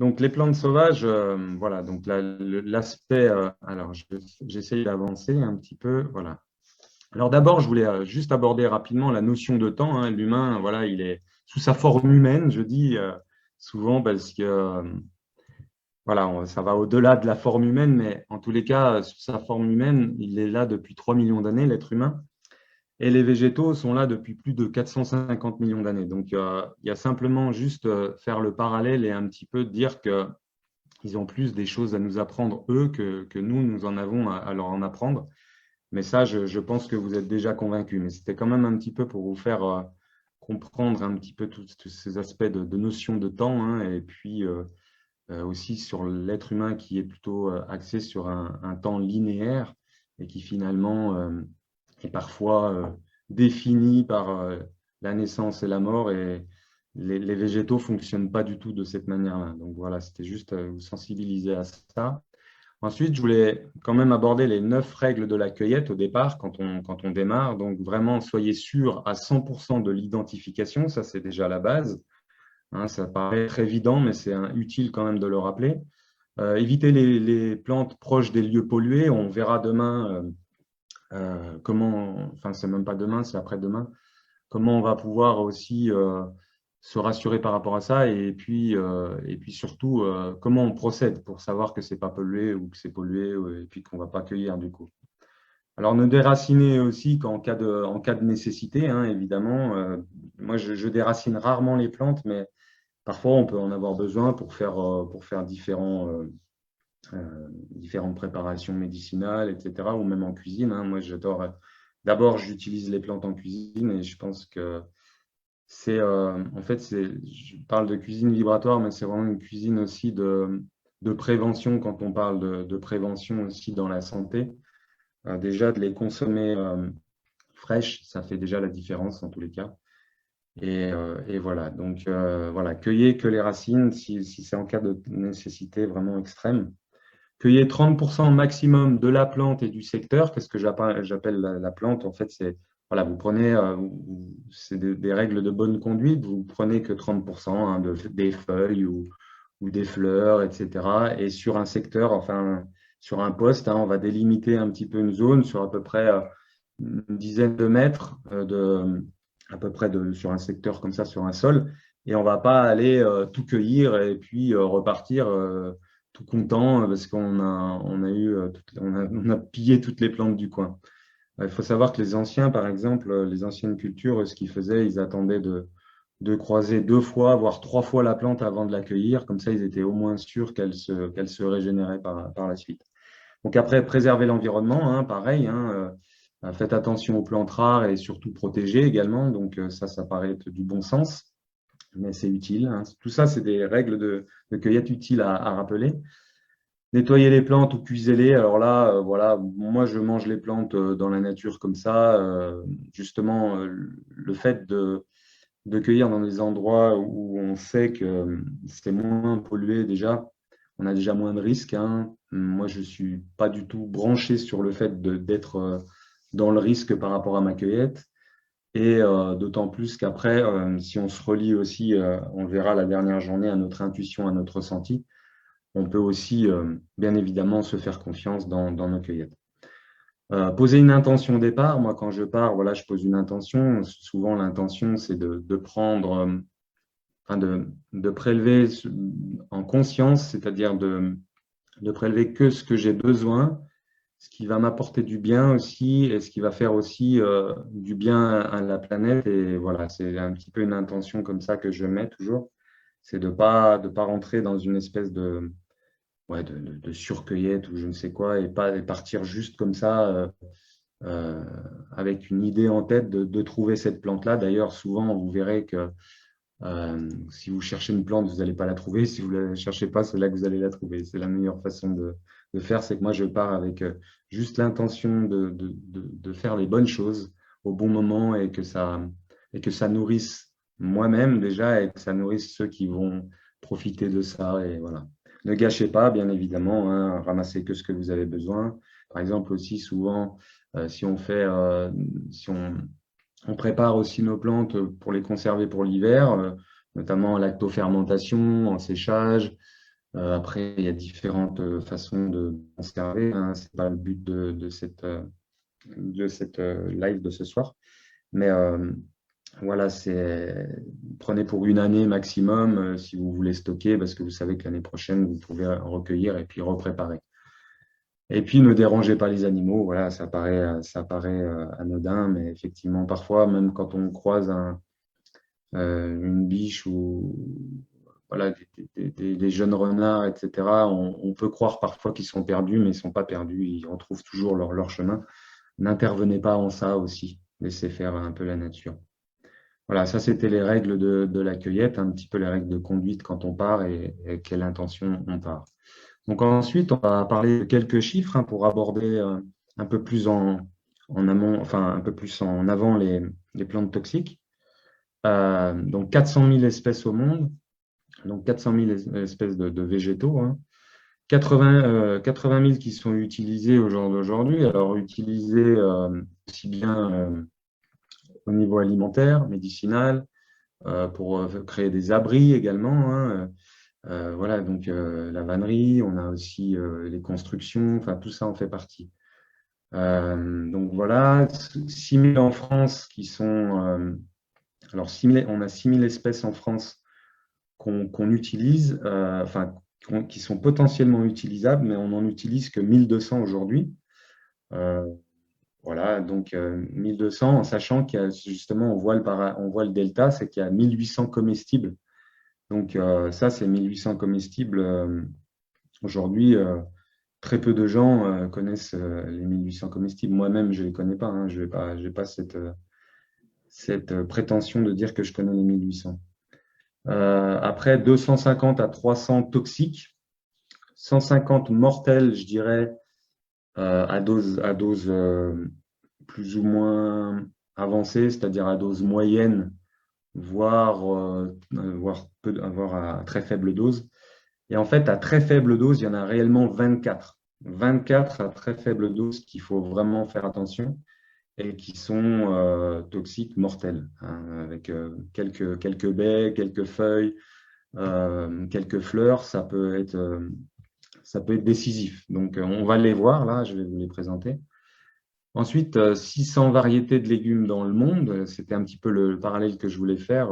Donc, les plantes sauvages, voilà, donc l'aspect, alors j'essaye d'avancer un petit peu, voilà. Alors d'abord, je voulais juste aborder rapidement la notion de temps, hein. L'humain, voilà, il est sous sa forme humaine, je dis souvent parce que, voilà, ça va au-delà de la forme humaine, mais en tous les cas, sous sa forme humaine, il est là depuis 3 millions d'années, l'être humain. Et les végétaux sont là depuis plus de 450 millions d'années. Donc, il y a simplement juste faire le parallèle et un petit peu dire que ils ont plus des choses à nous apprendre, eux, que nous, nous en avons à leur en apprendre. Mais ça, je pense que vous êtes déjà convaincus. Mais c'était quand même un petit peu pour vous faire comprendre un petit peu tous ces aspects de notion de temps, hein, et puis aussi sur l'être humain qui est plutôt axé sur un temps linéaire et qui finalement est parfois défini par la naissance et la mort. Et les végétaux ne fonctionnent pas du tout de cette manière-là. Donc voilà, c'était juste vous sensibiliser à ça. Ensuite, je voulais quand même aborder les 9 règles de la cueillette au départ, quand on démarre. Donc vraiment, soyez sûr à 100% de l'identification, ça c'est déjà la base. Hein, ça paraît très évident, mais c'est utile quand même de le rappeler. Évitez les plantes proches des lieux pollués. On verra demain comment, enfin c'est même pas demain, c'est après-demain, comment on va pouvoir aussi se rassurer par rapport à ça et puis surtout comment on procède pour savoir que c'est pas pollué ou que c'est pollué et puis qu'on va pas cueillir du coup. Alors ne déracinez aussi en cas de nécessité, hein, évidemment. Moi, je déracine rarement les plantes, mais parfois on peut en avoir besoin pour faire différentes préparations médicinales, etc., ou même en cuisine, hein. Moi, j'adore. D'abord, j'utilise les plantes en cuisine et je pense que en fait, je parle de cuisine vibratoire, mais c'est vraiment une cuisine aussi de prévention quand on parle de prévention aussi dans la santé. Déjà, de les consommer fraîches, ça fait déjà la différence en tous les cas. Et voilà, donc voilà, cueillez que les racines si c'est en cas de nécessité vraiment extrême. Cueillez 30% maximum de la plante et du secteur. Qu'est-ce que j'appelle la plante? En fait, c'est, voilà, vous prenez, c'est des règles de bonne conduite, vous prenez que 30% hein, des feuilles ou des fleurs, etc. Et sur un secteur, enfin, sur un poste, hein, on va délimiter un petit peu une zone sur à peu près une dizaine de mètres à peu près sur un secteur comme ça, sur un sol. Et on ne va pas aller tout cueillir et puis repartir. Tout content parce on a pillé toutes les plantes du coin. Il faut savoir que les anciens, par exemple, les anciennes cultures, ce qu'ils faisaient, ils attendaient de croiser 2 fois, voire 3 fois la plante avant de l'accueillir. Comme ça, ils étaient au moins sûrs qu'elle se régénérait par la suite. Donc après, préserver l'environnement, hein, pareil, hein, faites attention aux plantes rares et surtout protéger également. Donc ça paraît être du bon sens, mais c'est utile, hein. Tout ça, c'est des règles de cueillette utiles à rappeler. Nettoyer les plantes ou cuisez-les. Alors là, voilà, moi je mange les plantes dans la nature comme ça. Justement, le fait de cueillir dans des endroits où on sait que c'est moins pollué déjà, on a déjà moins de risques, hein. Moi, je suis pas du tout branché sur le fait d'être dans le risque par rapport à ma cueillette. Et d'autant plus qu'après, si on se relie aussi, on le verra la dernière journée, à notre intuition, à notre ressenti, on peut aussi, bien évidemment, se faire confiance dans nos cueillettes. Poser une intention au départ. Moi, quand je pars, voilà, je pose une intention. Souvent, l'intention, c'est de prendre, enfin, de prélever en conscience, c'est-à-dire de prélever que ce que j'ai besoin, ce qui va m'apporter du bien aussi et ce qui va faire aussi du bien à la planète. Et voilà, c'est un petit peu une intention comme ça que je mets toujours. C'est de pas rentrer dans une espèce ouais, de surcueillette ou je ne sais quoi, et partir juste comme ça euh, avec une idée en tête de trouver cette plante-là. D'ailleurs, souvent, vous verrez que si vous cherchez une plante, vous n'allez pas la trouver. Si vous ne la cherchez pas, c'est là que vous allez la trouver. C'est la meilleure façon de faire. C'est que moi, je pars avec juste l'intention de faire les bonnes choses au bon moment et que ça nourrisse moi-même déjà et que ça nourrisse ceux qui vont profiter de ça. Et voilà. Ne gâchez pas, bien évidemment, hein, ramassez que ce que vous avez besoin. Par exemple, aussi, souvent, si on fait, si on prépare aussi nos plantes pour les conserver pour l'hiver, notamment en lactofermentation, en séchage. Après, il y a différentes façons de conserver, hein. Ce n'est pas le but de cette live de ce soir. Mais voilà, prenez pour une année maximum si vous voulez stocker, parce que vous savez que l'année prochaine, vous pouvez recueillir et puis repréparer. Et puis, ne dérangez pas les animaux. Voilà, ça paraît anodin, mais effectivement, parfois, même quand on croise une biche ou voilà, des jeunes renards, etc., on peut croire parfois qu'ils sont perdus, mais ils ne sont pas perdus. Ils retrouvent toujours leur chemin. N'intervenez pas en ça aussi. Laissez faire un peu la nature. Voilà, ça c'était les règles de la cueillette, un petit peu les règles de conduite quand on part et quelle intention on part. Donc ensuite, on va parler de quelques chiffres pour aborder un peu plus en amont, enfin un peu plus en avant les plantes toxiques. Donc 400 000 espèces au monde, donc 400 000 espèces de végétaux, hein. 80 000 qui sont utilisés au jour d'aujourd'hui. Alors utilisés aussi bien au niveau alimentaire, médicinal, pour créer des abris également, hein. Voilà, donc la vannerie, on a aussi les constructions, enfin tout ça en fait partie. Donc voilà, 6 000 en France qui sont. Alors 6 000 on a 6 000 espèces en France qu'on utilise, enfin qui sont potentiellement utilisables, mais on n'en utilise que 1200 aujourd'hui. Euh, voilà, donc 1200, en sachant qu'il y a justement, on voit le delta, c'est qu'il y a 1800 comestibles. Donc ça, c'est 1800 comestibles. Aujourd'hui, très peu de gens connaissent les 1800 comestibles. Moi-même, je ne les connais pas, hein. Je n'ai pas cette prétention de dire que je connais les 1800. Après, 250 à 300 toxiques, 150 mortels, je dirais, à dose plus ou moins avancée, c'est-à-dire à dose moyenne, voire à très faible dose. Et en fait, à très faible dose, il y en a réellement 24. 24 à très faible dose qu'il faut vraiment faire attention et qui sont toxiques, mortels, hein, avec quelques baies, quelques feuilles, quelques fleurs, ça peut être décisif. Donc, on va les voir là, je vais vous les présenter. Ensuite, 600 variétés de légumes dans le monde. C'était un petit peu le parallèle que je voulais faire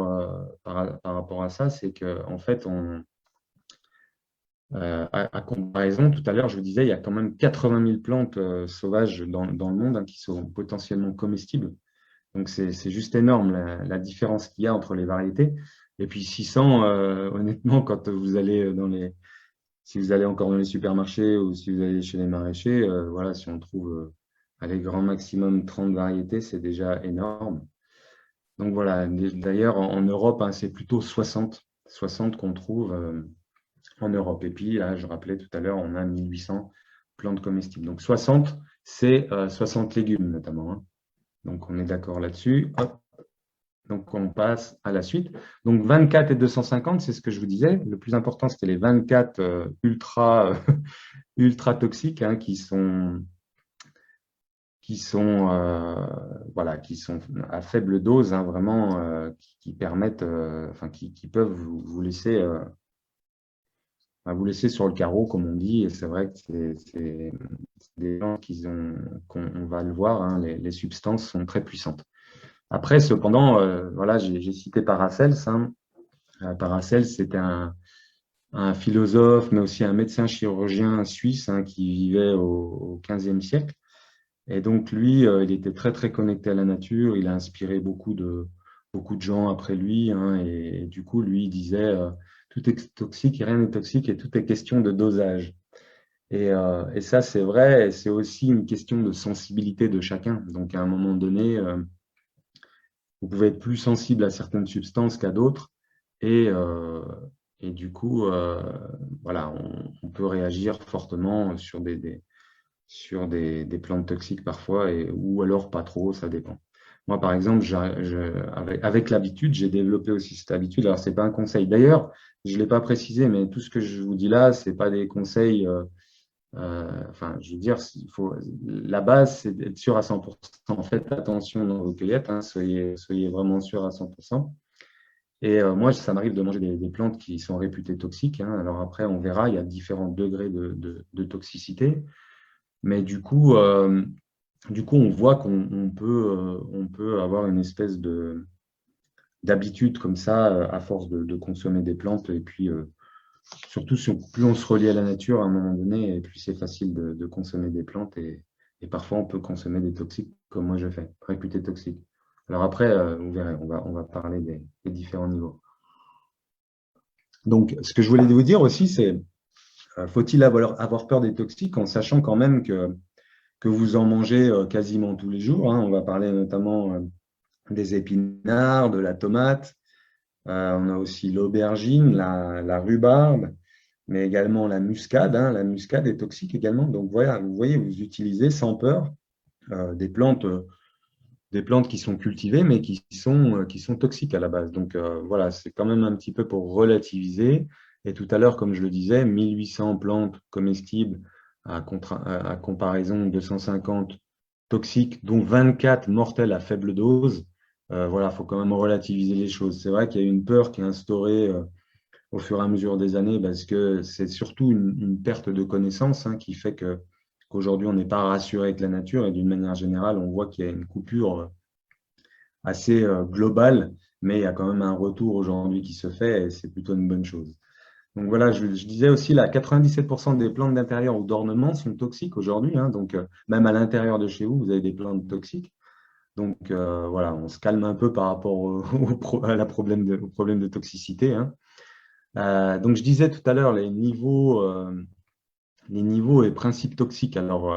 par rapport à ça. C'est qu'en fait, à comparaison, tout à l'heure, je vous disais, il y a quand même 80 000 plantes sauvages dans le monde, hein, qui sont potentiellement comestibles. Donc, c'est juste énorme la différence qu'il y a entre les variétés. Et puis 600, honnêtement, quand vous allez si vous allez encore dans les supermarchés ou si vous allez chez les maraîchers, voilà, si on trouve à les grand maximum 30 variétés, c'est déjà énorme. Donc voilà, d'ailleurs en Europe, hein, c'est plutôt 60 qu'on trouve en Europe. Et puis là, je rappelais tout à l'heure, on a 1800 plantes comestibles. Donc 60, c'est 60 légumes notamment, hein. Donc on est d'accord là-dessus. Hop. Donc on passe à la suite. Donc 24 et 250, c'est ce que je vous disais. Le plus important, c'était les 24 ultra toxiques, hein, voilà, qui sont à faible dose, hein, vraiment, qui permettent, enfin, qui peuvent vous laisser sur le carreau, comme on dit. Et c'est vrai que c'est des gens qu'on va le voir, hein, les substances sont très puissantes. Après, cependant, voilà, j'ai cité Paracels, hein. Paracels, c'était un philosophe, mais aussi un médecin chirurgien suisse, hein, qui vivait au XVe siècle. Et donc, lui, il était très, très connecté à la nature. Il a inspiré beaucoup de gens après lui, hein. Et du coup, lui, il disait tout est toxique et rien n'est toxique et tout est question de dosage. Et ça, c'est vrai. Et c'est aussi une question de sensibilité de chacun. Donc, à un moment donné, vous pouvez être plus sensible à certaines substances qu'à d'autres. Et, euh, et du coup, voilà, on peut réagir fortement sur des plantes toxiques parfois, ou alors pas trop, ça dépend. Moi, par exemple, avec l'habitude, j'ai développé aussi cette habitude. Alors, ce n'est pas un conseil. D'ailleurs, je ne l'ai pas précisé, mais tout ce que je vous dis là, ce n'est pas des conseils. Enfin, je veux dire, la base, c'est d'être sûr à 100%. Faites attention dans vos cueillettes, hein, soyez vraiment sûr à 100%. Et moi, ça m'arrive de manger des plantes qui sont réputées toxiques, hein. Alors après, on verra, il y a différents degrés de toxicité. Mais du coup, on voit on peut avoir une espèce d'habitude comme ça, à force de consommer des plantes. Et puis, surtout, plus on se relie à la nature à un moment donné, et plus c'est facile de consommer des plantes. Et parfois, on peut consommer des toxiques, comme moi je fais, réputés toxiques. Alors après, vous verrez, on va parler des différents niveaux. Donc, ce que je voulais vous dire aussi, c'est faut-il avoir peur des toxiques en sachant quand même que vous en mangez quasiment tous les jours, hein. On va parler notamment des épinards, de la tomate. On a aussi l'aubergine, la rhubarbe, mais également la muscade, hein. La muscade est toxique également. Donc voilà, vous voyez, vous utilisez sans peur euh, des plantes, euh, des plantes qui sont cultivées, mais qui sont toxiques à la base. Donc voilà, c'est quand même un petit peu pour relativiser. Et tout à l'heure, comme je le disais, 1800 plantes comestibles à comparaison de 250 toxiques, dont 24 mortelles à faible dose. Voilà, il faut quand même relativiser les choses. C'est vrai qu'il y a une peur qui est instaurée au fur et à mesure des années, parce que c'est surtout une perte de connaissance, hein, qui fait qu'aujourd'hui, on n'est pas rassuré avec la nature et d'une manière générale, on voit qu'il y a une coupure assez globale, mais il y a quand même un retour aujourd'hui qui se fait et c'est plutôt une bonne chose. Donc voilà, je disais aussi, là, 97% des plantes d'intérieur ou d'ornement sont toxiques aujourd'hui, hein. Donc même à l'intérieur de chez vous, vous avez des plantes toxiques. Donc voilà, on se calme un peu par rapport à au problème de toxicité, hein. Donc, je disais tout à l'heure les niveaux et principes toxiques. Alors,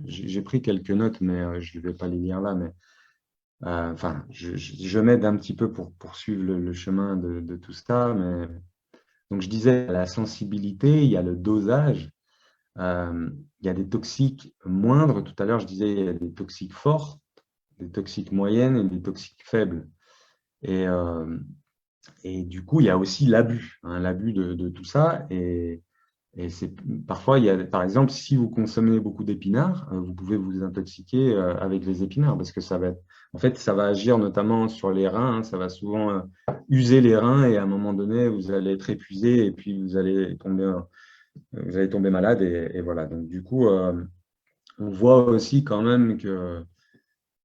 j'ai pris quelques notes, mais je ne vais pas les lire là. Mais enfin, je m'aide un petit peu pour poursuivre le chemin de tout ça. Mais donc, je disais la sensibilité, il y a le dosage, il y a des toxiques moindres. Tout à l'heure, je disais il y a des toxiques forts, des toxiques moyennes et des toxiques faibles. Et, euh, et du coup, il y a aussi l'abus, hein, l'abus de tout ça. Et c'est parfois, il y a, par exemple, si vous consommez beaucoup d'épinards, vous pouvez vous intoxiquer avec les épinards parce que en fait, ça va agir notamment sur les reins, hein. Ça va souvent user les reins et à un moment donné, vous allez être épuisé et puis vous allez tomber malade et voilà. Donc du coup, on voit aussi quand même que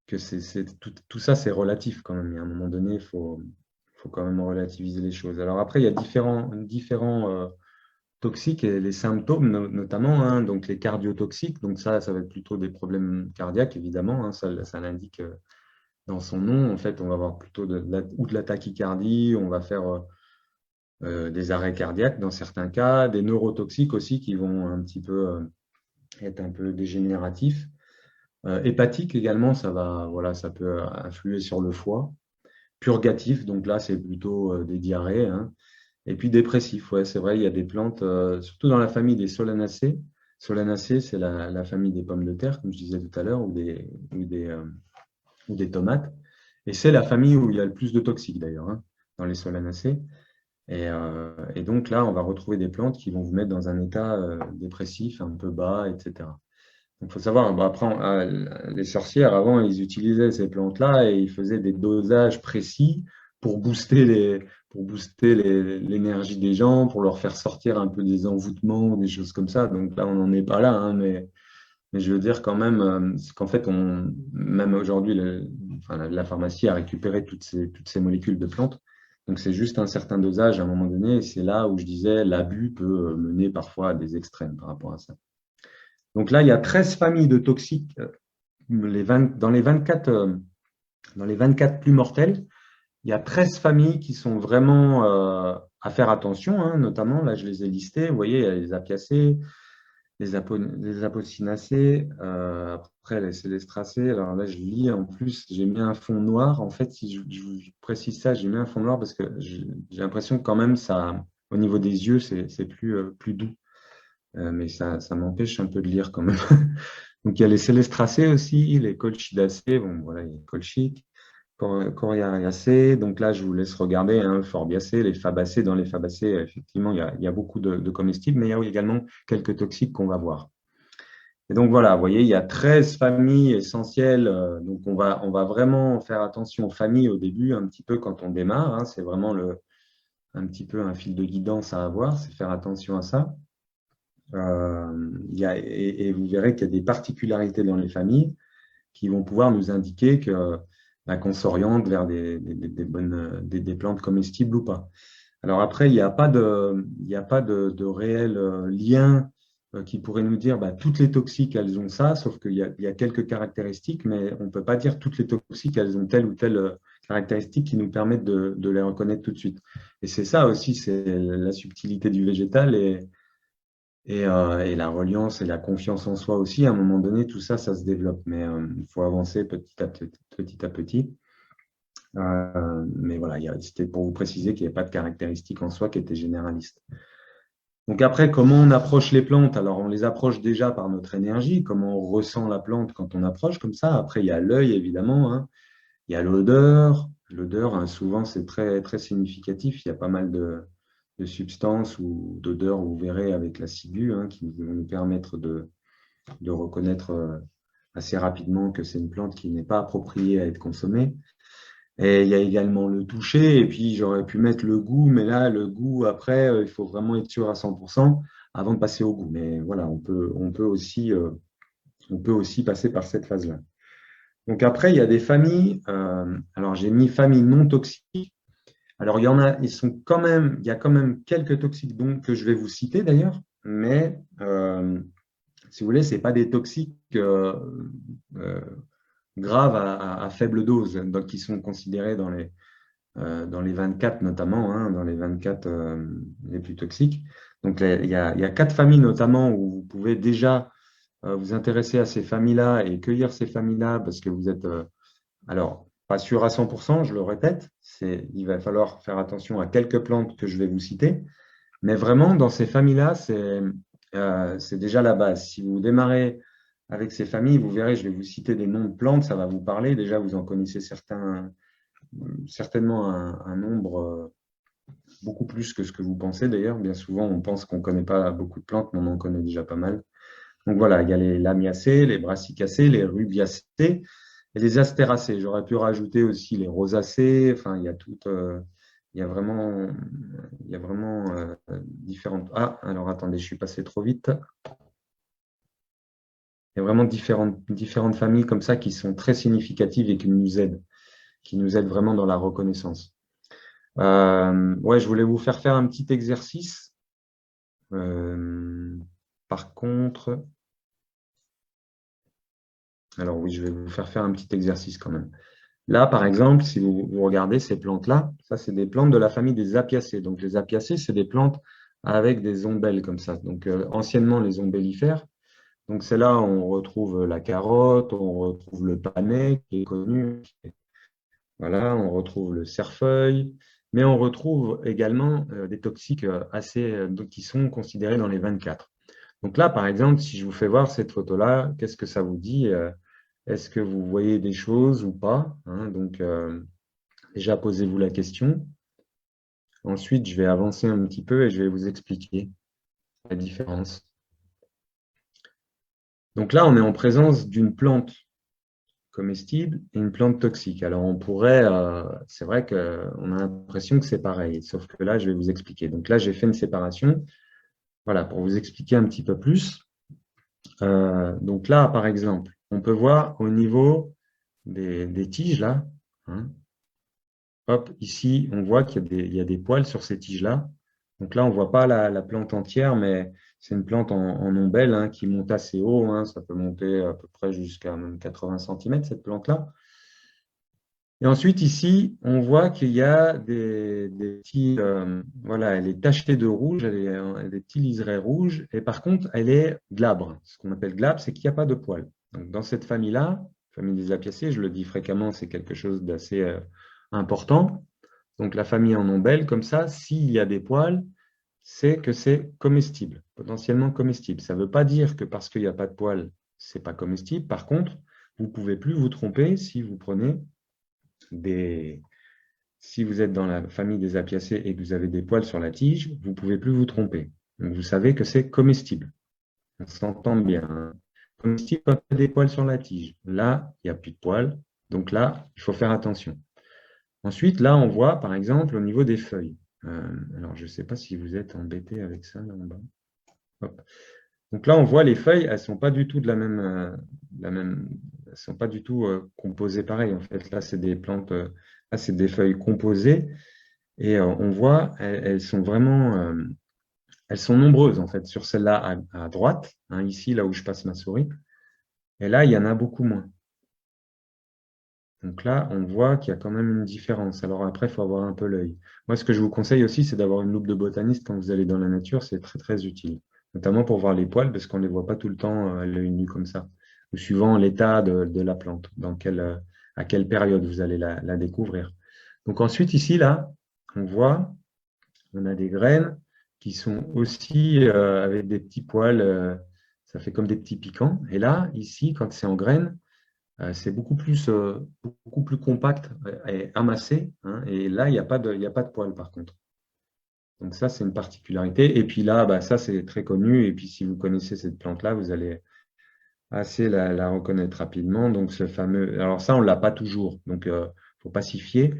tout ça, c'est relatif quand même. Et à un moment donné, faut quand même relativiser les choses. Alors après, il y a différents toxiques et les symptômes notamment, hein, donc les cardiotoxiques. Donc ça va être plutôt des problèmes cardiaques, évidemment, hein, ça l'indique dans son nom. En fait, on va avoir plutôt ou de la tachycardie, on va faire des arrêts cardiaques dans certains cas, des neurotoxiques aussi qui vont un petit peu être un peu dégénératifs. Hépatique également, voilà, ça peut influer sur le foie. Purgatif, donc là, c'est plutôt des diarrhées, hein. Et puis dépressif, ouais, c'est vrai, il y a des plantes, surtout dans la famille des solanacées. Solanacées, c'est la famille des pommes de terre, comme je disais tout à l'heure, ou des tomates. Et c'est la famille où il y a le plus de toxiques d'ailleurs, hein, dans les solanacées. Et donc là, on va retrouver des plantes qui vont vous mettre dans un état dépressif, un peu bas, etc. Donc, il faut savoir, bon, après, les sorcières, avant, ils utilisaient ces plantes-là et ils faisaient des dosages précis pour l'énergie des gens, pour leur faire sortir un peu des envoûtements, des choses comme ça. Donc là, on n'en est pas là, hein, mais je veux dire quand même, c'est qu'en fait, même aujourd'hui, enfin, la pharmacie a récupéré toutes ces molécules de plantes. Donc c'est juste un certain dosage à un moment donné, et c'est là où je disais l'abus peut mener parfois à des extrêmes par rapport à ça. Donc là, il y a 13 familles de toxiques, dans les 24 plus mortels, il y a 13 familles qui sont vraiment à faire attention, hein, notamment, là je les ai listées, vous voyez, il y a les apiacées, les apocinacées, après les célestracées. Alors là, je lis en plus, j'ai mis un fond noir. En fait, si je vous précise ça, j'ai mis un fond noir parce que j'ai l'impression que quand même, au niveau des yeux, c'est plus doux. Mais ça m'empêche un peu de lire quand même. Donc il y a les célestracées aussi, les colchidacées, bon voilà, il y a colchiques, coriariacées. Donc là, je vous laisse regarder, hein, forbiacées, les fabacées. Dans les fabacées, effectivement, il y a beaucoup de comestibles, mais il y a également quelques toxiques qu'on va voir. Et donc voilà, vous voyez, il y a 13 familles essentielles. Donc on va vraiment faire attention aux familles au début, un petit peu quand on démarre, hein. C'est vraiment un petit peu un fil de guidance à avoir, c'est faire attention à ça. Et vous verrez qu'il y a des particularités dans les familles qui vont pouvoir nous indiquer qu'on s'oriente vers des bonnes, des plantes comestibles ou pas. Alors après, il n'y a pas de réel lien qui pourrait nous dire toutes les toxiques, elles ont ça, sauf il y a quelques caractéristiques, mais on ne peut pas dire toutes les toxiques, elles ont telle ou telle caractéristique qui nous permettent de les reconnaître tout de suite. Et c'est ça aussi, c'est la subtilité du végétal et la reliance et la confiance en soi aussi. À un moment donné, tout ça, ça se développe, mais il faut avancer petit à petit. Petit à petit. Mais voilà, c'était pour vous préciser qu'il n'y avait pas de caractéristiques en soi qui étaient généralistes. Donc après, comment on approche les plantes? Alors, on les approche déjà par notre énergie, comment on ressent la plante quand on approche comme ça. Après, il y a l'œil, évidemment, hein. Il y a l'odeur. L'odeur, hein, souvent, c'est très, très significatif. Il y a pas mal de substances ou d'odeurs, vous verrez, avec la ciguë, hein, qui vont nous permettre de reconnaître assez rapidement que c'est une plante qui n'est pas appropriée à être consommée. Et il y a également le toucher, et puis j'aurais pu mettre le goût, mais là, le goût, après, il faut vraiment être sûr à 100% avant de passer au goût. Mais voilà, on peut aussi passer par cette phase-là. Donc après, il y a des familles. Alors j'ai mis famille non toxiques. Alors il y en a, il y a quand même quelques toxiques donc, que je vais vous citer d'ailleurs, mais si vous voulez, ce n'est pas des toxiques euh, graves à faible dose, donc qui sont considérés dans les 24 notamment, hein, dans les 24 les plus toxiques. Donc il y a 4 familles notamment où vous pouvez déjà vous intéresser à ces familles-là et cueillir ces familles-là parce que vous êtes, alors, pas sûr à 100%, je le répète, il va falloir faire attention à quelques plantes que je vais vous citer, mais vraiment dans ces familles-là, c'est déjà la base. Si vous démarrez avec ces familles, vous verrez, je vais vous citer des noms de plantes, ça va vous parler. Déjà, vous en connaissez certainement un nombre beaucoup plus que ce que vous pensez d'ailleurs. Bien souvent, on pense qu'on ne connaît pas beaucoup de plantes, mais on en connaît déjà pas mal. Donc voilà, il y a les lamiacées, les brassicacées, les rubiacées et les astéracées. J'aurais pu rajouter aussi les rosacées. Enfin, il y a vraiment différentes. Ah, alors attendez, je suis passé trop vite. Il y a vraiment différentes familles comme ça qui sont très significatives et qui nous aident vraiment dans la reconnaissance. Ouais, je voulais vous faire un petit exercice. Par contre, alors oui, je vais vous faire un petit exercice quand même. Là, par exemple, si vous regardez ces plantes-là, ça, c'est des plantes de la famille des apiacées. Donc, les apiacées, c'est des plantes avec des ombelles comme ça. Donc, anciennement, les ombellifères. Donc, c'est là où on retrouve la carotte, on retrouve le panais qui est connu. Voilà, on retrouve le cerfeuil, mais on retrouve également des toxiques qui sont considérés dans les 24. Donc là, par exemple, si je vous fais voir cette photo-là, qu'est-ce que ça vous dit? Est-ce que vous voyez des choses ou pas, hein? Donc, déjà, posez-vous la question. Ensuite, je vais avancer un petit peu et je vais vous expliquer la différence. Donc là, on est en présence d'une plante comestible et une plante toxique. Alors, c'est vrai qu'on a l'impression que c'est pareil, sauf que là, je vais vous expliquer. Donc là, j'ai fait une séparation, voilà, pour vous expliquer un petit peu plus. Donc là, par exemple, on peut voir au niveau des tiges, là, hein. Hop, ici, on voit qu'il y a des poils sur ces tiges-là. Donc là, on ne voit pas la plante entière, mais c'est une plante en ombelle, hein, qui monte assez haut, hein. Ça peut monter à peu près jusqu'à même 80 cm, cette plante-là. Et ensuite, ici, on voit qu'il y a des petits, voilà, elle est tachetée de rouge, elle a des petits liserés rouges, et par contre, elle est glabre. Ce qu'on appelle glabre, c'est qu'il n'y a pas de poils. Donc, dans cette famille-là, famille des apiacées, je le dis fréquemment, c'est quelque chose d'assez important. Donc, la famille en ombelle, comme ça, s'il y a des poils, c'est que c'est comestible, potentiellement comestible. Ça ne veut pas dire que parce qu'il n'y a pas de poils, ce n'est pas comestible. Par contre, vous ne pouvez plus vous tromper si vous prenez si vous êtes dans la famille des apiacées et que vous avez des poils sur la tige, vous ne pouvez plus vous tromper. Donc, vous savez que c'est comestible. On s'entend bien, hein. comestibles quand il y a des poils sur la tige. Là, il n'y a plus de poils, donc là, il faut faire attention. Ensuite, là, on voit, par exemple, au niveau des feuilles. Alors, je ne sais pas si vous êtes embêté avec ça, là en bas. Hop. Donc là, on voit les feuilles, elles ne sont pas du tout de elles sont pas du tout composées pareil. En fait, là, c'est des plantes, là, c'est des feuilles composées. Et on voit, elles sont vraiment, elles sont nombreuses en fait. Sur celle-là à droite, hein, ici, là où je passe ma souris, et là, il y en a beaucoup moins. Donc là, on voit qu'il y a quand même une différence. Alors après, il faut avoir un peu l'œil. Moi, ce que je vous conseille aussi, c'est d'avoir une loupe de botaniste quand vous allez dans la nature. C'est très, très utile. Notamment pour voir les poils, parce qu'on ne les voit pas tout le temps à l'œil nu comme ça. Ou suivant l'état de la plante, à quelle période vous allez la découvrir. Donc ensuite, ici, là, on voit, on a des graines qui sont aussi avec des petits poils. Ça fait comme des petits piquants. Et là, ici, quand c'est en graines, c'est beaucoup plus compact et amassé, hein, et là, il y a pas de poils par contre. Donc ça, c'est une particularité. Et puis là, bah, ça, c'est très connu. Et puis si vous connaissez cette plante-là, vous allez assez la reconnaître rapidement. Donc ce fameux, alors ça, on ne l'a pas toujours. Donc il ne faut pas s'y fier.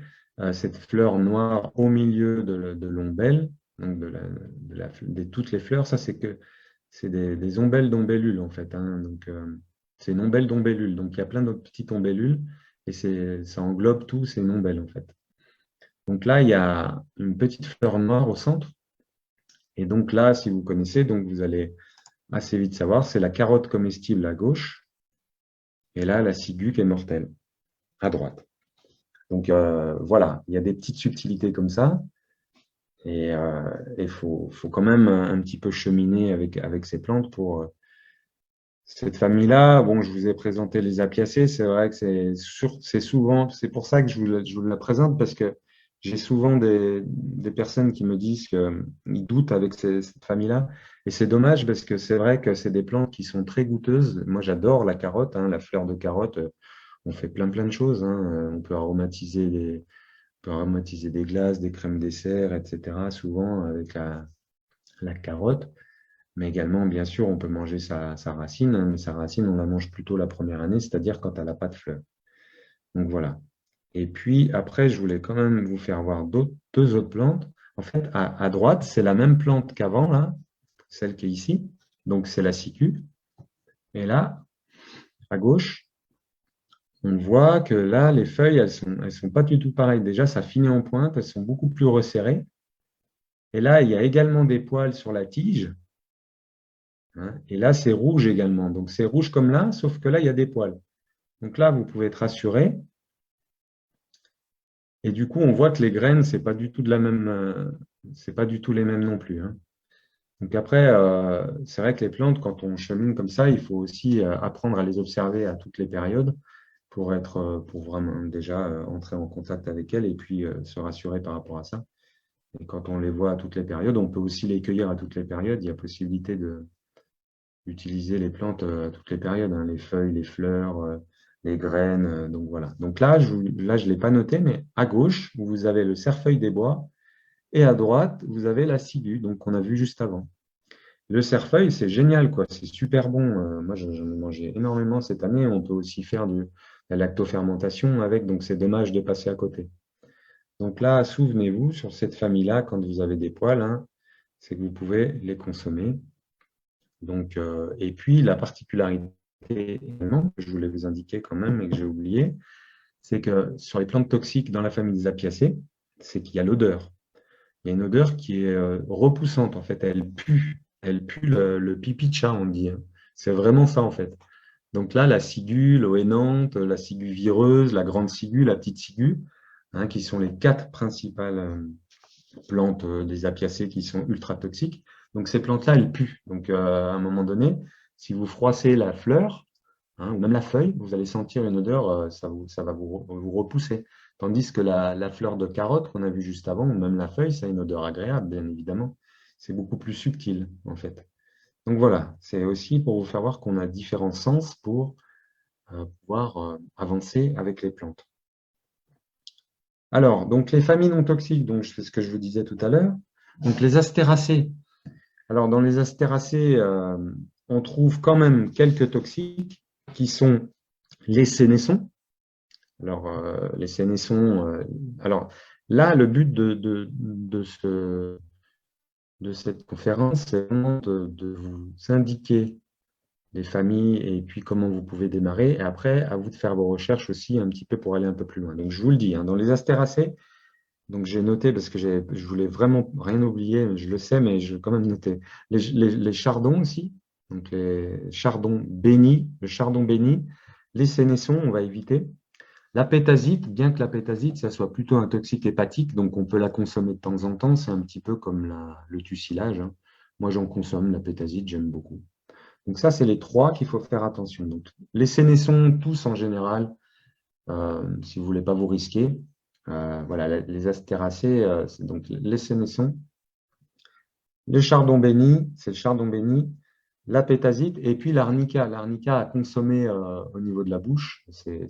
Cette fleur noire au milieu de l'ombelle, donc toutes les fleurs, ça, c'est des ombelles d'ombellules en fait, hein. Donc c'est une ombelle d'ombellule. Donc, il y a plein d'autres petites ombellules et ça englobe tout, c'est une ombelle en fait. Donc là, il y a une petite fleur noire au centre. Et donc là, si vous connaissez, donc vous allez assez vite savoir, c'est la carotte comestible à gauche. Et là, la ciguë qui est mortelle à droite. Donc voilà, il y a des petites subtilités comme ça. Et il faut quand même un petit peu cheminer avec ces plantes pour, cette famille-là, bon, je vous ai présenté les apiacées, c'est vrai que c'est souvent, c'est pour ça que je vous la présente, parce que j'ai souvent des personnes qui me disent qu'ils doutent avec cette famille-là. Et c'est dommage parce que c'est vrai que c'est des plantes qui sont très goûteuses. Moi, j'adore la carotte, hein, la fleur de carotte. On fait plein de choses, hein. On peut aromatiser des glaces, des crèmes dessert, etc. Souvent avec la carotte. Mais également, bien sûr, on peut manger sa racine, hein, mais sa racine, on la mange plutôt la première année, c'est-à-dire quand elle n'a pas de fleurs. Donc voilà. Et puis après, je voulais quand même vous faire voir deux autres plantes. En fait, à droite, c'est la même plante qu'avant, là, celle qui est ici. Donc c'est la ciguë. Et là, à gauche, on voit que là, les feuilles, elles sont pas du tout pareilles. Déjà, ça finit en pointe, elles sont beaucoup plus resserrées. Et là, il y a également des poils sur la tige, hein. Et là, c'est rouge également. Donc c'est rouge comme là, sauf que là, il y a des poils. Donc là, vous pouvez être rassuré. Et du coup, on voit que les graines, c'est pas du tout c'est pas du tout les mêmes non plus, hein. Donc après, c'est vrai que les plantes, quand on chemine comme ça, il faut aussi apprendre à les observer à toutes les périodes pour vraiment déjà entrer en contact avec elles et puis se rassurer par rapport à ça. Et quand on les voit à toutes les périodes, on peut aussi les cueillir à toutes les périodes. Il y a possibilité d'utiliser les plantes à toutes les périodes, hein, les feuilles, les fleurs, les graines. Donc voilà. Donc là, je ne l'ai pas noté, mais à gauche, vous avez le cerfeuil des bois et à droite, vous avez la ciguë, donc qu'on a vu juste avant. Le cerfeuil, c'est génial, quoi. C'est super bon. Moi, j'en ai mangé énormément cette année. On peut aussi faire de la lactofermentation avec, donc c'est dommage de passer à côté. Donc là, souvenez-vous, sur cette famille-là, quand vous avez des poils, hein, c'est que vous pouvez les consommer. Donc, et puis, la particularité également, que je voulais vous indiquer quand même et que j'ai oublié, c'est que sur les plantes toxiques dans la famille des apiacées, c'est qu'il y a l'odeur. Il y a une odeur qui est repoussante, en fait. Elle pue le pipi de chat, on dit, hein. C'est vraiment ça, en fait. Donc là, la ciguë, l'oénante, la ciguë vireuse, la grande ciguë, la petite ciguë, hein, qui sont les quatre principales plantes des apiacées qui sont ultra toxiques. Donc ces plantes-là, elles puent. Donc à un moment donné, si vous froissez la fleur, hein, ou même la feuille, vous allez sentir une odeur, ça va vous repousser. Tandis que la fleur de carotte qu'on a vue juste avant, ou même la feuille, ça a une odeur agréable, bien évidemment. C'est beaucoup plus subtil, en fait. Donc voilà, c'est aussi pour vous faire voir qu'on a différents sens pour pouvoir avancer avec les plantes. Alors, donc les familles non toxiques, donc c'est ce que je vous disais tout à l'heure. Donc les astéracées. Alors dans les astéracées, on trouve quand même quelques toxiques qui sont les sénessons. Alors, les sénessons, alors là, le but de cette conférence, c'est vraiment de vous indiquer les familles et puis comment vous pouvez démarrer. Et après, à vous de faire vos recherches aussi un petit peu pour aller un peu plus loin. Donc, je vous le dis, hein, dans les astéracées, donc j'ai noté parce que je voulais vraiment rien oublier, je le sais, mais je vais quand même noter. Les chardons aussi, donc les chardons bénis, le chardon béni, les sénessons, on va éviter. La pétasite, bien que la pétasite, ça soit plutôt un toxique hépatique, donc on peut la consommer de temps en temps, c'est un petit peu comme le tucilage, hein. Moi, j'en consomme, la pétasite, j'aime beaucoup. Donc ça, c'est les trois qu'il faut faire attention. Donc, les sénessons, tous en général, si vous ne voulez pas vous risquer, voilà, les astéracées, c'est donc les sénessons, le chardon béni, c'est le chardon béni, la pétasite et puis l'arnica. L'arnica à consommer au niveau de la bouche, c'est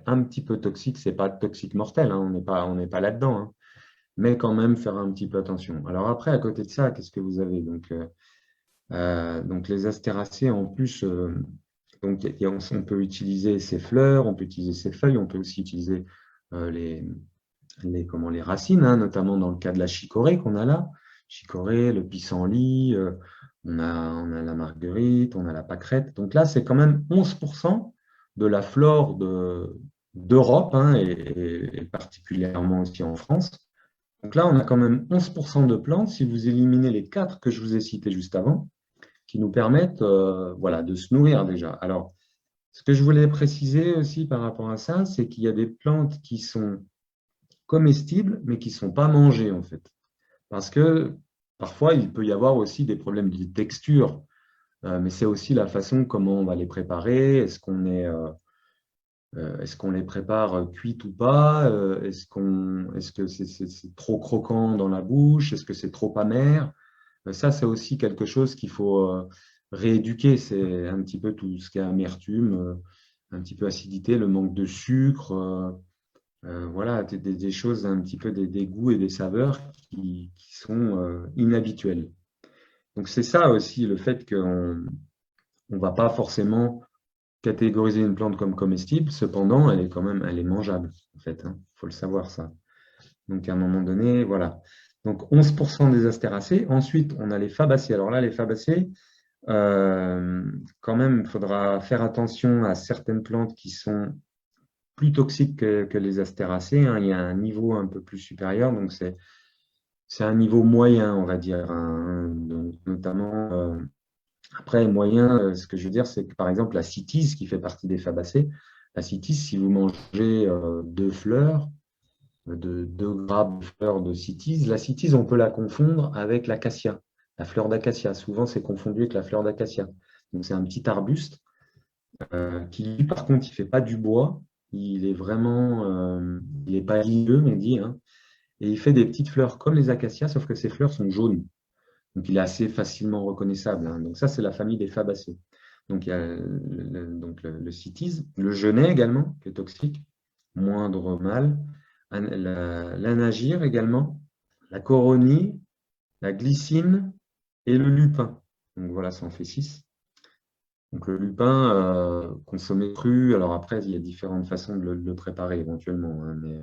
un petit peu toxique, c'est pas toxique mortel, hein, on n'est pas là-dedans, hein, mais quand même faire un petit peu attention. Alors après, à côté de ça, qu'est-ce que vous avez? Donc les astéracées, en plus, donc, on peut utiliser ses fleurs, on peut utiliser ses feuilles, on peut aussi utiliser euh, les, les racines, hein, notamment dans le cas de la chicorée qu'on a là. Chicorée, le pissenlit, on a la marguerite, on a la pâquerette. Donc là, c'est quand même 11% de la flore d'Europe, hein, et particulièrement aussi en France. Donc là, on a quand même 11% de plantes. Si vous éliminez les quatre que je vous ai cités juste avant, qui nous permettent voilà, de se nourrir déjà. Alors, ce que je voulais préciser aussi par rapport à ça, c'est qu'il y a des plantes qui sont comestibles, mais qui ne sont pas mangées, en fait. Parce que parfois, il peut y avoir aussi des problèmes de texture, mais c'est aussi la façon comment on va les préparer. Est-ce qu'on les prépare cuites ou pas? Est-ce que c'est trop croquant dans la bouche? Est-ce que c'est trop amer? Ça, c'est aussi quelque chose qu'il faut rééduquer. C'est un petit peu tout ce qui est amertume, un petit peu acidité, le manque de sucre, voilà, des choses un petit peu des goûts et des saveurs qui sont inhabituels. Donc c'est ça aussi le fait qu'on ne va pas forcément catégoriser une plante comme comestible, cependant elle est quand même elle est mangeable en fait, hein. Il faut le savoir ça. Donc à un moment donné, voilà. Donc 11% des astéracées. Ensuite, on a les fabacées. Alors là, les fabacées, quand même, il faudra faire attention à certaines plantes qui sont plus toxiques que les astéracées, hein. Il y a un niveau un peu plus supérieur, donc c'est un niveau moyen, on va dire, hein. Donc, notamment, après, moyen, ce que je veux dire, c'est que par exemple, la cytise, qui fait partie des fabacées, la cytise, si vous mangez deux fleurs, de 2 grammes de fleurs de cytise. La cytise, on peut la confondre avec l'acacia, la fleur d'acacia. Souvent, c'est confondu avec la fleur d'acacia. Donc, c'est un petit arbuste qui, lui, par contre, il ne fait pas du bois. Il est vraiment, il n'est pas ligneux, on dit, hein, et il fait des petites fleurs comme les acacias, sauf que ces fleurs sont jaunes. Donc, il est assez facilement reconnaissable, hein. Donc, ça, c'est la famille des fabacées. Donc, il y a le cytise, le genêt également, qui est toxique, moindre mal, l'anagir également, la coronie, la glycine et le lupin. Donc voilà, ça en fait 6. Donc le lupin, consommé cru, alors après, il y a différentes façons de le préparer éventuellement, hein, mais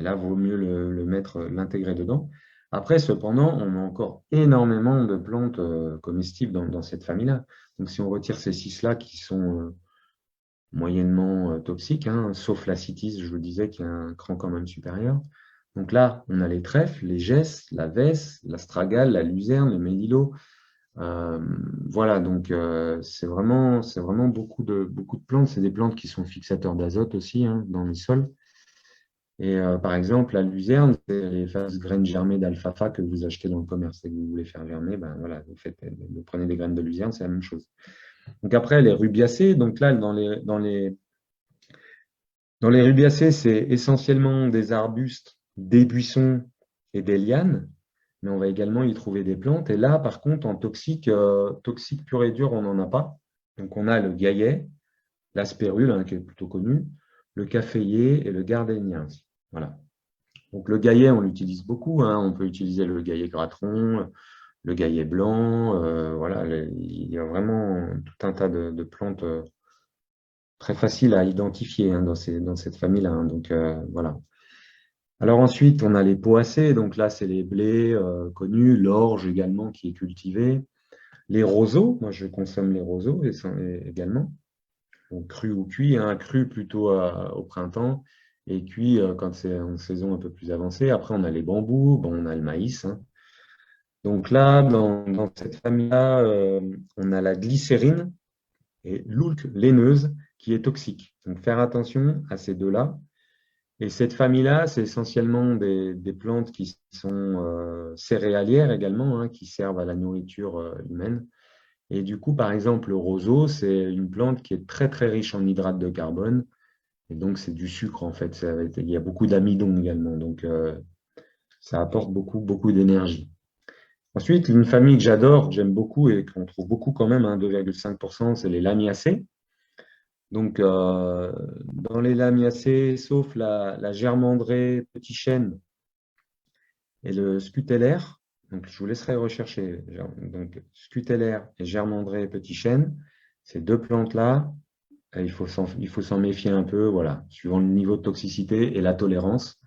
là, il vaut mieux le mettre, l'intégrer dedans. Après, cependant, on a encore énormément de plantes comestibles dans cette famille-là. Donc si on retire ces 6-là qui sont moyennement toxiques, hein, sauf la cytise, je vous disais, qui a un cran quand même supérieur. Donc là, on a les trèfles, les gesses, la vesse, l'astragale, la luzerne, le mélilo. Euh, voilà, donc c'est vraiment beaucoup de plantes. C'est des plantes qui sont fixateurs d'azote aussi, hein, dans les sols. Et par exemple, la luzerne, c'est les fameuses graines germées d'alfalfa que vous achetez dans le commerce et que vous voulez faire germer. Ben voilà, vous prenez des graines de luzerne, c'est la même chose. Donc après, les rubiacées. Donc là, dans les rubiacées, c'est essentiellement des arbustes, des buissons et des lianes, mais on va également y trouver des plantes. Et là, par contre, en toxique, toxique pur et dur, on n'en a pas. Donc on a le gaillet, l'aspérule, hein, qui est plutôt connu, le caféier et le gardénia aussi. Voilà. Donc le gaillet, on l'utilise beaucoup, hein. On peut utiliser le gaillet gratteron, le gaillet blanc, voilà, il y a vraiment tout un tas de plantes très faciles à identifier hein, dans cette famille-là, hein. Donc voilà. Alors ensuite, on a les poacées, donc là, c'est les blés connus, l'orge également qui est cultivé. Les roseaux, moi je consomme les roseaux également, donc cru ou cuit, hein, cru plutôt au printemps et cuit quand c'est en saison un peu plus avancée. Après, on a les bambous, bon, on a le maïs, hein. Donc là, dans cette famille-là, on a la glycérine et l'oulque laineuse qui est toxique. Donc faire attention à ces deux-là. Et cette famille-là, c'est essentiellement des plantes qui sont céréalières également, hein, qui servent à la nourriture humaine. Et du coup, par exemple, le roseau, c'est une plante qui est très très riche en hydrates de carbone. Et donc, c'est du sucre en fait. Il y a beaucoup d'amidon également. Donc, ça apporte beaucoup, beaucoup d'énergie. Ensuite, une famille que j'adore, que j'aime beaucoup et qu'on trouve beaucoup quand même, hein, 2,5%, c'est les lamiacées. Donc, dans les lamiacées, sauf la germandrée petit chêne et le scutellaire, donc je vous laisserai rechercher. Donc, scutellaire et germandrée petit chêne, ces deux plantes-là, il faut s'en méfier un peu, voilà, suivant le niveau de toxicité et la tolérance.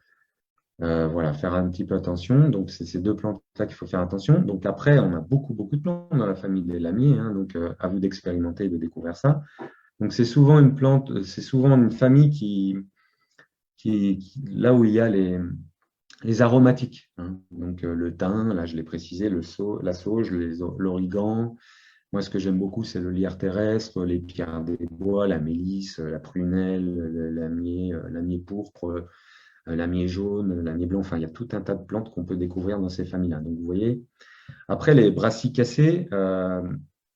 Voilà, faire un petit peu attention. Donc, c'est ces deux plantes-là qu'il faut faire attention. Donc, après, on a beaucoup, beaucoup de plantes dans la famille des lamiers, hein, donc à vous d'expérimenter et de découvrir ça. Donc, c'est souvent une plante, c'est souvent une famille là où il y a les aromatiques, hein. Donc, le thym, là, je l'ai précisé, la sauge, l'origan. Moi, ce que j'aime beaucoup, c'est le lierre terrestre, les pierres des bois, la mélisse, la prunelle, lamier pourpre, lamier jaune, lamier blanc. Enfin, il y a tout un tas de plantes qu'on peut découvrir dans ces familles-là. Donc, vous voyez. Après, les brassicacées,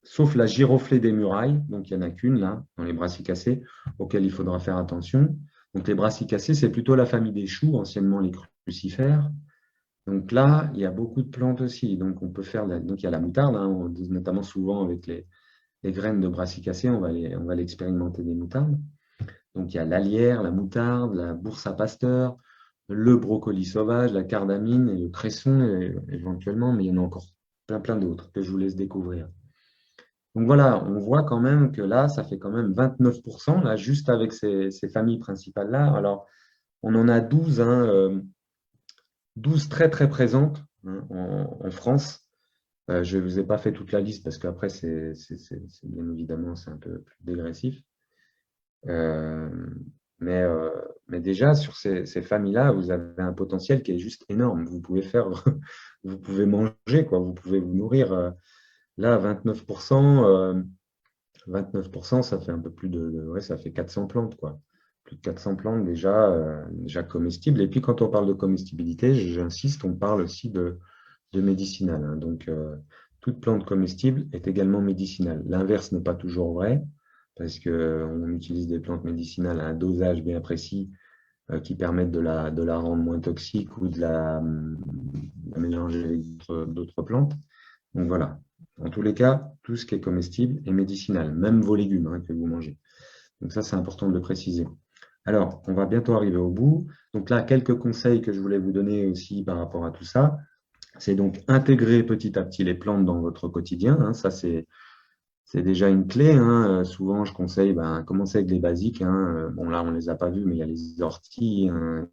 sauf la giroflée des murailles, donc il n'y en a qu'une là, dans les brassicacées, auxquelles il faudra faire attention. Donc, les brassicacées, c'est plutôt la famille des choux, anciennement les crucifères. Donc là, il y a beaucoup de plantes aussi. Donc, on peut faire donc il y a la moutarde, hein, notamment souvent avec les graines de brassicacées, on va l'expérimenter des moutardes. Donc, il y a l'alière, la moutarde, la bourse à pasteur, le brocoli sauvage, la cardamine et le cresson éventuellement, mais il y en a encore plein, plein d'autres que je vous laisse découvrir. Donc voilà, on voit quand même que là, ça fait quand même 29%, là, juste avec ces familles principales-là. Alors, on en a 12, hein, 12 très, très présentes hein, en France. Je ne vous ai pas fait toute la liste parce qu'après, bien évidemment, c'est un peu plus dégressif. Euh, mais, euh, mais déjà, sur ces familles-là, vous avez un potentiel qui est juste énorme. Vous pouvez faire, vous pouvez manger, quoi, vous pouvez vous nourrir. Là, 29%, ça fait un peu plus ouais, ça fait 400 plantes, quoi. Plus de 400 plantes déjà comestibles. Et puis, quand on parle de comestibilité, j'insiste, on parle aussi de médicinal, hein. Donc, toute plante comestible est également médicinale. L'inverse n'est pas toujours vrai parce qu'on utilise des plantes médicinales à un dosage bien précis qui permettent de la rendre moins toxique ou de la mélanger avec d'autres plantes. Donc voilà. En tous les cas, tout ce qui est comestible est médicinal, même vos légumes hein, que vous mangez. Donc ça, c'est important de le préciser. Alors, on va bientôt arriver au bout. Donc là, quelques conseils que je voulais vous donner aussi par rapport à tout ça. C'est donc intégrer petit à petit les plantes dans votre quotidien, hein. Ça, c'est déjà une clé, hein. Souvent, je conseille, commencer avec les basiques, hein. Bon, là, on ne les a pas vus, mais il y a les orties, hein.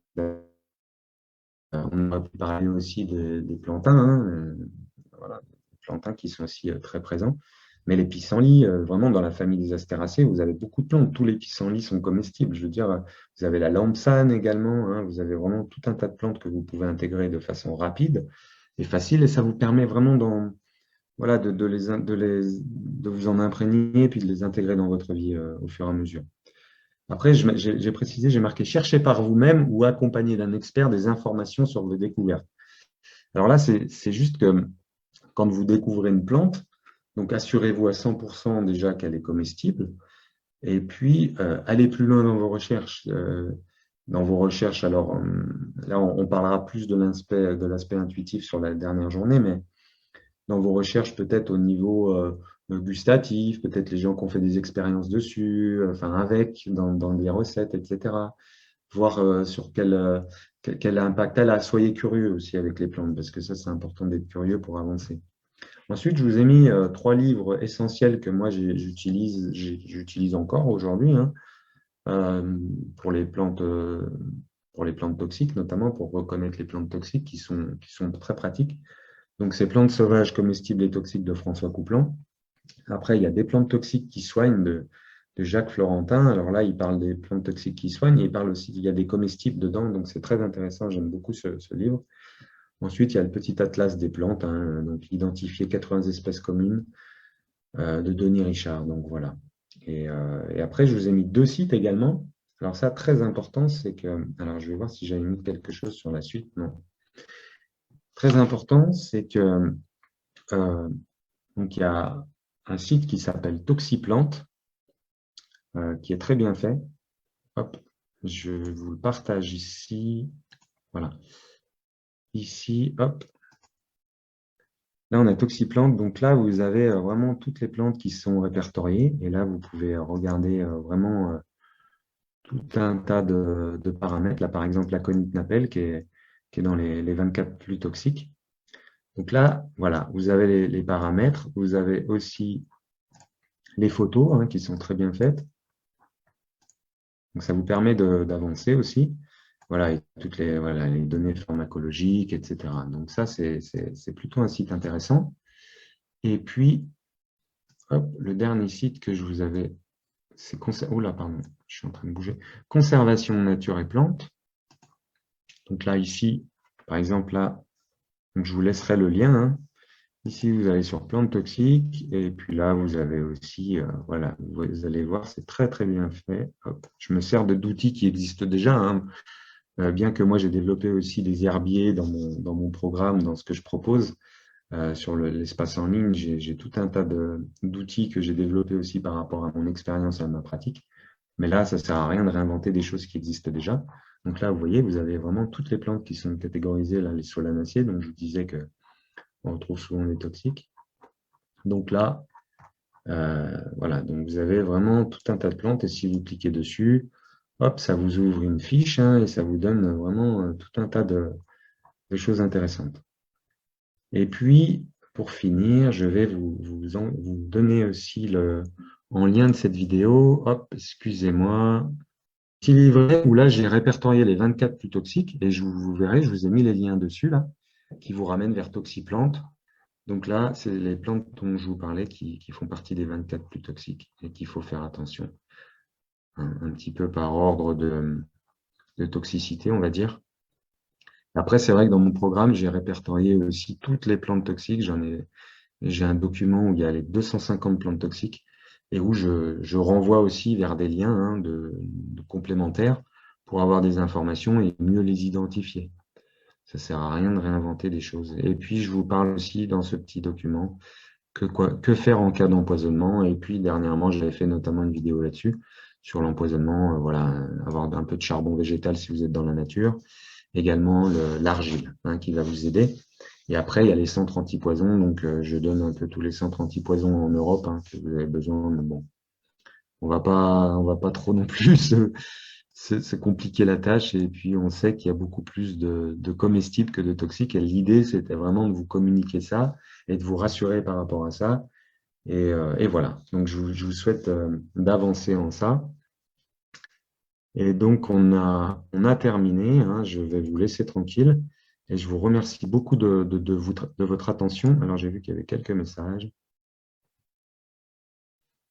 On aurait pu parler aussi des plantains, hein. Voilà, des plantains qui sont aussi très présents. Mais les pissenlits, vraiment dans la famille des astéracées, vous avez beaucoup de plantes. Tous les pissenlits sont comestibles. Je veux dire, vous avez la lampsane également, hein. Vous avez vraiment tout un tas de plantes que vous pouvez intégrer de façon rapide et facile. Et ça vous permet vraiment voilà, de vous en imprégner et puis de les intégrer dans votre vie au fur et à mesure. Après, j'ai précisé, j'ai marqué cherchez par vous-même ou accompagné d'un expert des informations sur vos découvertes. Alors là, c'est juste que quand vous découvrez une plante, donc assurez-vous à 100% déjà qu'elle est comestible et puis allez plus loin dans vos recherches. Alors là, on parlera plus de l'aspect intuitif sur la dernière journée, mais dans vos recherches, peut-être au niveau gustatif, peut-être les gens qui ont fait des expériences dessus, enfin avec, dans des recettes, etc. Voir sur quel impact elle a. Soyez curieux aussi avec les plantes, parce que ça, c'est important d'être curieux pour avancer. Ensuite, je vous ai mis 3 livres essentiels que moi j'utilise encore aujourd'hui, hein, euh, pour pour les plantes toxiques, notamment pour reconnaître les plantes toxiques qui sont très pratiques. Donc, c'est Plantes sauvages comestibles et toxiques de François Coupland. Après, il y a Des plantes toxiques qui soignent de Jacques Florentin. Alors là, il parle des plantes toxiques qui soignent et il parle aussi, il y a des comestibles dedans, donc c'est très intéressant. J'aime beaucoup ce livre. Ensuite, il y a le petit atlas des plantes, hein, donc identifier 80 espèces communes de Denis Richard. Donc voilà. Et après, je vous ai mis 2 sites également. Alors ça, très important, c'est que, alors je vais voir si j'avais mis quelque chose sur la suite. Non. Très important, c'est que donc il y a un site qui s'appelle Toxiplante, qui est très bien fait. Hop, je vous le partage ici. Voilà. Ici, hop. Là, on a Toxiplante. Donc là, vous avez vraiment toutes les plantes qui sont répertoriées. Et là, vous pouvez regarder vraiment tout un tas de paramètres. Là, par exemple, la conite napelle qui est dans les 24 plus toxiques. Donc là, voilà, vous avez les paramètres. Vous avez aussi les photos, hein, qui sont très bien faites. Donc ça vous permet d'avancer aussi. Voilà, et toutes voilà, les données pharmacologiques, etc. Donc ça, c'est plutôt un site intéressant. Et puis, hop, le dernier site que je vous avais, c'est oh là, pardon, je suis en train de bouger. Conservation nature et plantes. Donc là, ici, par exemple, là, donc je vous laisserai le lien, hein. Ici, vous allez sur plantes toxiques. Et puis là, vous avez aussi, voilà, vous allez voir, c'est très, très bien fait. Hop, je me sers d'outils qui existent déjà, hein. Bien que moi, j'ai développé aussi des herbiers dans mon programme, dans ce que je propose. Sur l'espace en ligne, j'ai tout un tas d'outils que j'ai développés aussi par rapport à mon expérience et à ma pratique. Mais là, ça ne sert à rien de réinventer des choses qui existent déjà. Donc là, vous voyez, vous avez vraiment toutes les plantes qui sont catégorisées, là, les solanacées. Donc je vous disais qu'on retrouve souvent les toxiques. Donc là, voilà, donc vous avez vraiment tout un tas de plantes. Et si vous cliquez dessus, hop, ça vous ouvre une fiche, hein, et ça vous donne vraiment tout un tas de choses intéressantes. Et puis, pour finir, je vais vous donner aussi en lien de cette vidéo, hop, excusez-moi, petit livret où là, j'ai répertorié les 24 plus toxiques et vous verrez, je vous ai mis les liens dessus, là, qui vous ramènent vers Toxiplante. Donc là, c'est les plantes dont je vous parlais qui font partie des 24 plus toxiques et qu'il faut faire attention, un petit peu par ordre de toxicité, on va dire. Après, c'est vrai que dans mon programme, j'ai répertorié aussi toutes les plantes toxiques. J'ai un document où il y a les 250 plantes toxiques et où je renvoie aussi vers des liens, hein, de complémentaires pour avoir des informations et mieux les identifier. Ça ne sert à rien de réinventer des choses. Et puis, je vous parle aussi dans ce petit document que faire en cas d'empoisonnement. Et puis, dernièrement, j'avais fait notamment une vidéo là-dessus, sur l'empoisonnement. Voilà, avoir un peu de charbon végétal si vous êtes dans la nature. Également, l'argile, hein, qui va vous aider. Et après, il y a les centres antipoison. Donc, je donne un peu tous les centres antipoison en Europe, hein, que vous avez besoin. Mais bon, on va pas trop non plus se compliquer la tâche. Et puis, on sait qu'il y a beaucoup plus de comestibles que de toxiques. Et l'idée, c'était vraiment de vous communiquer ça et de vous rassurer par rapport à ça. Et voilà. Donc, je vous souhaite d'avancer en ça. Et donc, on a terminé, hein. Je vais vous laisser tranquille. Et je vous remercie beaucoup de votre attention. Alors, j'ai vu qu'il y avait quelques messages.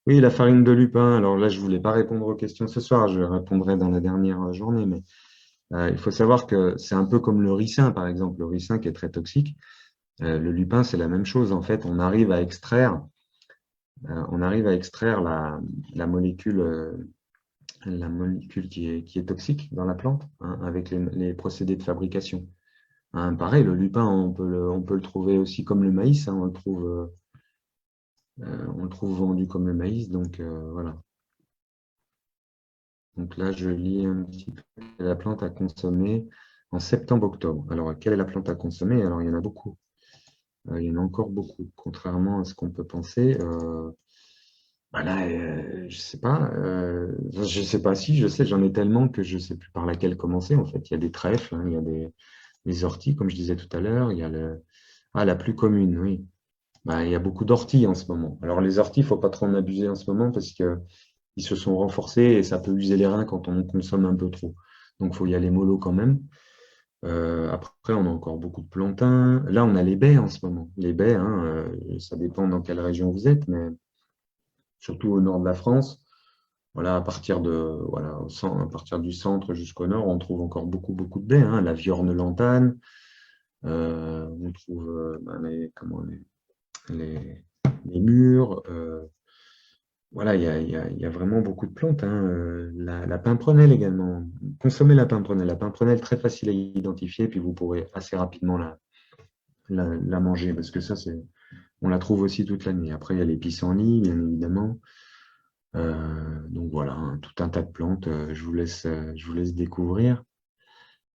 Oui, la farine de lupin. Alors là, je ne voulais pas répondre aux questions ce soir. Je répondrai dans la dernière journée. Mais il faut savoir que c'est un peu comme le ricin, par exemple. Le ricin qui est très toxique. Le lupin, c'est la même chose. En fait, on arrive à extraire la molécule. La molécule qui est toxique dans la plante, hein, avec les procédés de fabrication. Hein, pareil, le lupin, on peut le trouver aussi comme le maïs, hein, on le trouve vendu comme le maïs, donc voilà. Donc là, je lis un petit peu la plante à consommer en septembre-octobre. Alors, quelle est la plante à consommer? Alors, il y en a beaucoup. Il y en a encore beaucoup, contrairement à ce qu'on peut penser. Voilà, je sais pas si, je sais, j'en ai tellement que je sais plus par laquelle commencer. En fait, il y a des trèfles, hein, il y a des orties, comme je disais tout à l'heure. Il y a la plus commune, oui. Bah, il y a beaucoup d'orties en ce moment. Alors les orties, il ne faut pas trop en abuser en ce moment parce qu'ils se sont renforcés et ça peut user les reins quand on consomme un peu trop. Donc il faut y aller mollo quand même. Après, on a encore beaucoup de plantains. Là, on a les baies en ce moment. Les baies, hein, ça dépend dans quelle région vous êtes, mais surtout au nord de la France. Voilà, à partir du centre jusqu'au nord, on trouve encore beaucoup de baies, hein. La viorne lantane, on trouve ben, les, les mûres. Voilà, il y a vraiment beaucoup de plantes, hein. La pimprenelle également. Consommez la pimprenelle. La pimprenelle, très facile à identifier, puis vous pourrez assez rapidement la manger, parce que ça, on la trouve aussi toute l'année. Après, il y a les pissenlits, bien évidemment. Donc voilà, hein, tout un tas de plantes. Je vous laisse découvrir.